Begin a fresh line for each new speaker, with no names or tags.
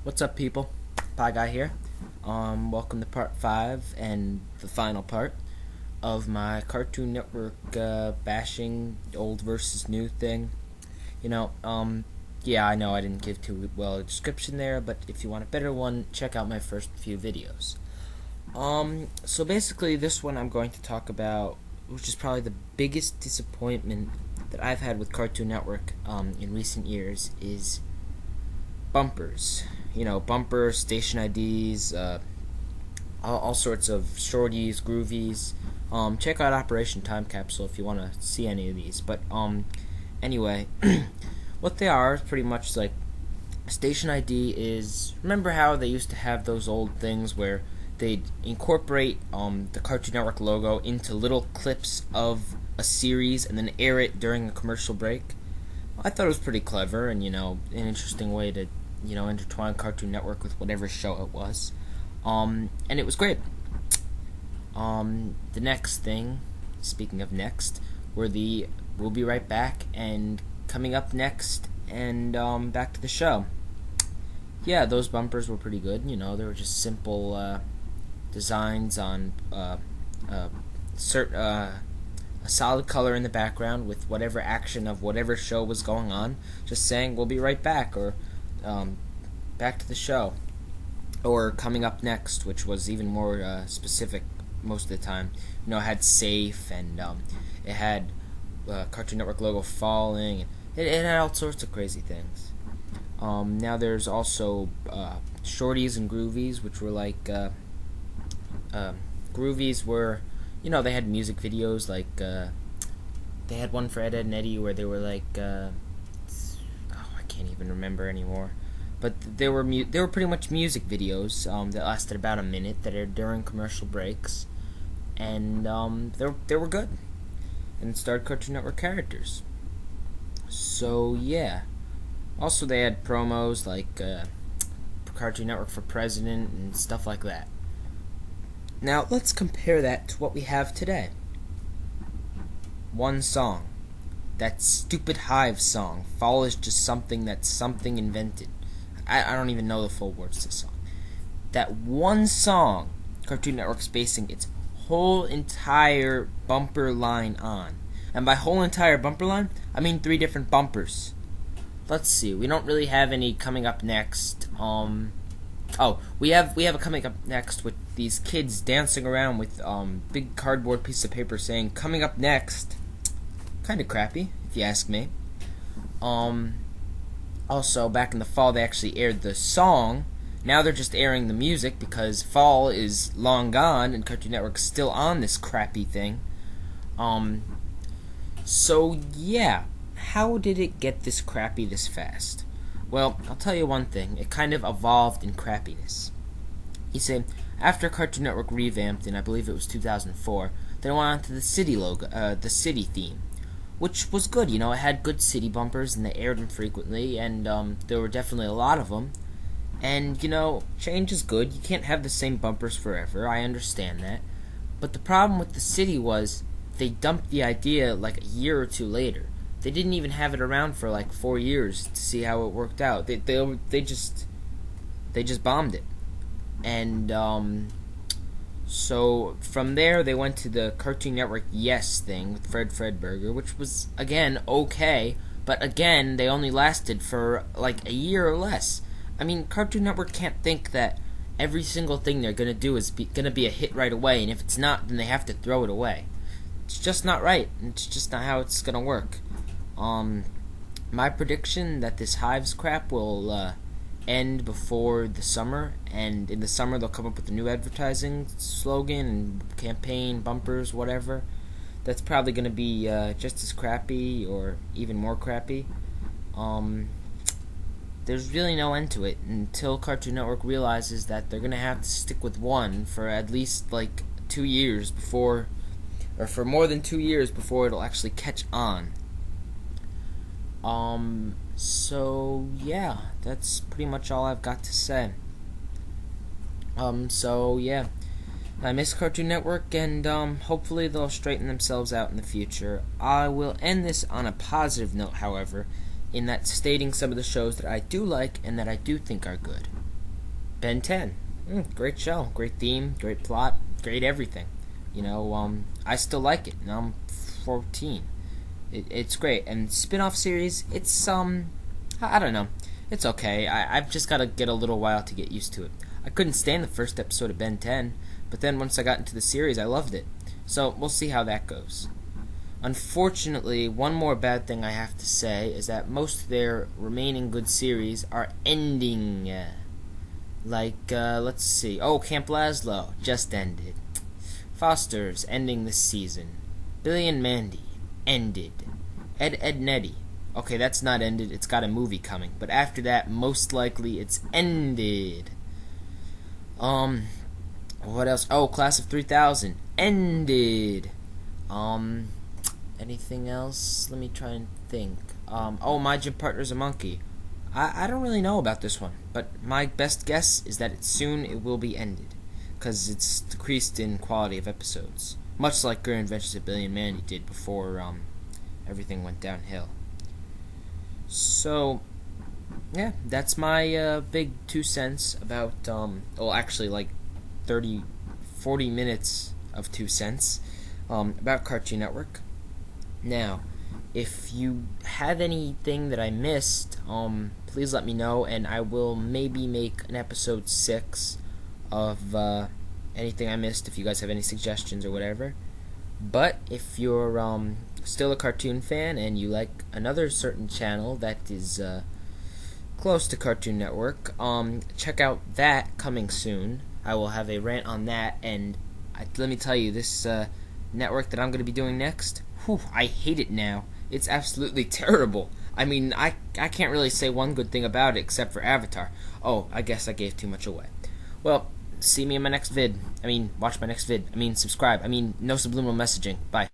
What's up, people? Pie Guy here. Welcome to part 5 and the final part of my Cartoon Network bashing old versus new thing. You know, yeah, I know I didn't give too well a description there, but if you want a better one, check out my first few videos. So basically, this one I'm going to talk about, which is probably the biggest disappointment that I've had with Cartoon Network in recent years, is bumpers. You know, bumpers, station IDs, all sorts of shorties, groovies. Check out Operation Time Capsule if you want to see any of these. But anyway, what they are is pretty much like station ID is. Remember how they used to have those old things where they'd incorporate the Cartoon Network logo into little clips of a series and then air it during a commercial break? I thought it was pretty clever and, an interesting way to intertwine Cartoon Network with whatever show it was. And it was great. The next thing, speaking of next, were the We'll Be Right Back and Coming Up Next and Back to the Show. Yeah, those bumpers were pretty good. They were just simple designs on a solid color in the background with whatever action of whatever show was going on, just saying "We'll be right back" or "Back to the Show," or "Coming Up Next," which was even more specific most of the time. It had "safe" and it had Cartoon Network logo falling. It had all sorts of crazy things. Now there's also shorties and groovies, which were like groovies were, they had music videos like they had one for Ed, Edd n Eddy where they were like I can't even remember anymore, but they were pretty much music videos that lasted about a minute that aired during commercial breaks, and they were good and starred Cartoon Network characters. So yeah, also they had promos like Cartoon Network for President and stuff like that. Now let's compare that to what we have today. One song. That stupid Hive song. Fall is just something that something invented. I don't even know the full words to the song. That one song, Cartoon Network's basing its whole entire bumper line on. And by whole entire bumper line, I mean 3 different bumpers. Let's see, we don't really have any coming up next. We have a coming up next with these kids dancing around with big cardboard piece of paper saying "coming up next." Kind of crappy, if you ask me. Also, back in the fall, they actually aired the song. Now they're just airing the music because fall is long gone and Cartoon Network's still on this crappy thing. So yeah, how did it get this crappy this fast? Well, I'll tell you one thing. It kind of evolved in crappiness. You see, after Cartoon Network revamped in, I believe it was 2004, they went on to the city logo, the city theme, which was good. It had good city bumpers, and they aired them frequently, and there were definitely a lot of them. And change is good. You can't have the same bumpers forever. I understand that. But the problem with the city was they dumped the idea like a year or two later. They didn't even have it around for like 4 years to see how it worked out. They just bombed it, and so from there they went to the Cartoon Network Yes thing with Fred Fredberger, which was again okay, but again they only lasted for like a year or less. I mean, Cartoon Network can't think that every single thing they're gonna do is gonna be a hit right away, and if it's not, then they have to throw it away. It's just not right. It's just not how it's gonna work. My prediction that this Hives crap will end before the summer, and in the summer they'll come up with a new advertising slogan and campaign, bumpers, whatever. That's probably going to be just as crappy or even more crappy. There's really no end to it until Cartoon Network realizes that they're going to have to stick with one for at least like 2 years before, or for more than 2 years before it'll actually catch on. So yeah, that's pretty much all I've got to say. So yeah, I miss Cartoon Network, and hopefully they'll straighten themselves out in the future. I will end this on a positive note, however, in that stating some of the shows that I do like and that I do think are good. Ben 10. Great show, great theme, great plot, great everything. I still like it. Now I'm 14. It's great. And spin-off series, it's I don't know. It's okay. I've just got to get a little while to get used to it. I couldn't stand the first episode of Ben 10, but then once I got into the series, I loved it. So we'll see how that goes. Unfortunately, one more bad thing I have to say is that most of their remaining good series are ending. Let's see. Oh, Camp Lazlo just ended. Foster's ending this season. Billy and Mandy ended. Ed Nettie. Okay, that's not ended. It's got a movie coming. But after that, most likely it's ended. What else? Oh, Class of 3000 ended. Anything else? Let me try and think. My gym partner's a monkey. I don't really know about this one, but my best guess is that soon it will be ended, because it's decreased in quality of episodes, much like Great Adventures of Billy and Mandy did before everything went downhill. So, yeah, that's my big 2 cents about, actually like 40 minutes of 2 cents about Cartoon Network. Now, if you have anything that I missed, please let me know, and I will maybe make an episode 6 of anything I missed if you guys have any suggestions or whatever. But if you're still a cartoon fan and you like another certain channel that is close to Cartoon Network, check out that coming soon. I will have a rant on that, and let me tell you, this network that I'm going to be doing next, I hate it now. It's absolutely terrible. I mean, I can't really say one good thing about it except for Avatar. Oh, I guess I gave too much away. Well, see me in my next vid. Watch my next vid. Subscribe. No subliminal messaging. Bye.